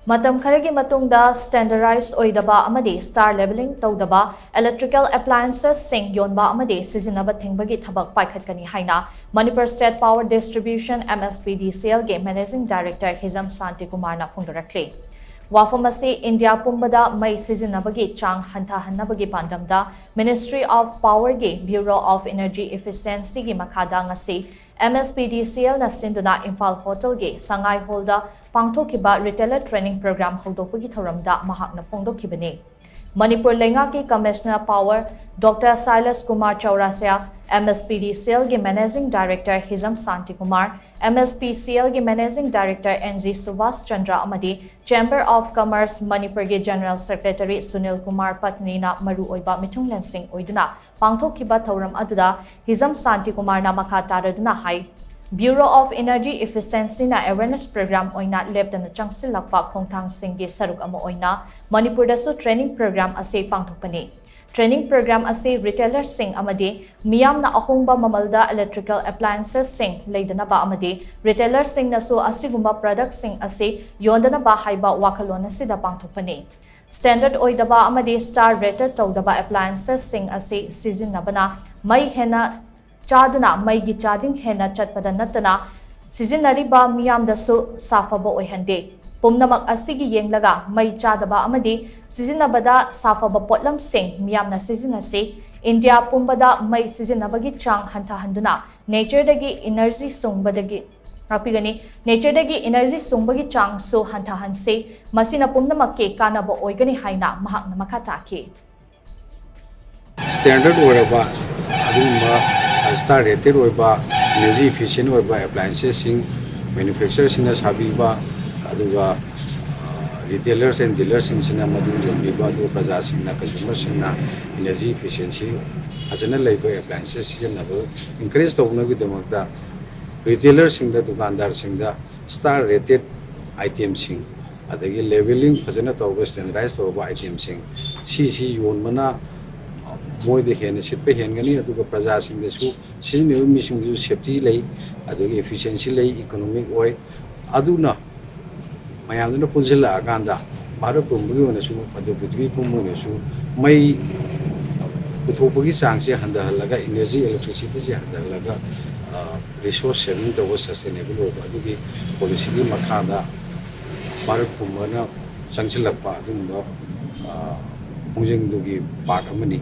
Matam kharagi matungda standardized oidaba amadi star leveling Toudaba electrical appliances sing Yonba amadi Sijinaba Thingbagi THABAK PAIKHATKANI HAINA Manipur State Power Distribution MSPDCL Game Managing Director HIJAM SHANTIKUMAR na PHONGDORAKLI. Wafamasi India Pumbada Mai Sijinabagi Chang Hantahannabagi Pandamda Ministry of Power Gi Bureau of Energy Efficiency Gi Makada ngasi MSPDCL na sinduna Imphal Hotel Gi Sangai Holda Pangthokiba Retailer Training Program Hodokpagi Thoramda Mahakna Phongdokibani. Manipur Lengaki Commissioner Power Dr. Silas Kumar Chaurasya MSPDCL Gi Managing Director HIJAM SHANTIKUMAR MSPCL Gi Managing Director NG Subhas Chandra Amadi Chamber of Commerce Manipur Gi General Secretary Sunil Kumar Patni na Maru Oiba Mitung Lensing Oiduna Pangthokiba Thoram aduda HIJAM SHANTIKUMAR na makha taraduna hai Bureau of Energy Efficiency na awareness program oina lepdana changsilakpa khongthang singgi saruk ama oina Manipur dasu training program ase pangthokpani. Training program ase retailer sing amadi miyam na ahongba mamalda electrical appliances sing leidana ba amadi retailer sing nasu asigumba product sing ase yondana ba haiba wakalona sida pangthokpani. Standard oidaba amadi star rated Toudaba appliances sing ase Sijinabana mai hena Chadana Maigi Chading Hena Chatpada Natana Sijinariba Miyam the Su Safaba Oihande. Pumnamak Asigi Yenglaga Mai Chadaba Amadi Sijinabada Safaba Potlam Sing Miyamna Sijinase India Pumbada Mai Sijinabagi Chang Hanta Handuna Nature Dagi Energy Sungbadagi Rapigani Nature Dagi Energy Sungbagi Chang So Hanta Hanse Masina Pumnamake Kanaba Oigani Haina Mahakna Makataki Standard Oidaba Star rated oiba energy efficient oiba appliances sing manufacturers in sabiba aduga retailers and dealers in madu yonbiba do praja singna consumers singna energy efficiency ajana laiba appliances sijanaba increase tawna gi damakda retailers singda dukandar singda star rated items sing adagi leveling fajana tawba standardized tawba items sing si yonmana Moi the hen ship hengani aduga praja sing the su seasonal missing safety lay aduga efficiency lay economic way aduna mayamna punjila aganda bharat pumbu na su adu prithvi pumbu na su mai puthopagi changse handa halaga energy electricity se handa halaga resource saving to sustainable over adugi policy gi makhada bharat pumbu na changsilakpa adumba pungjing dugi part amani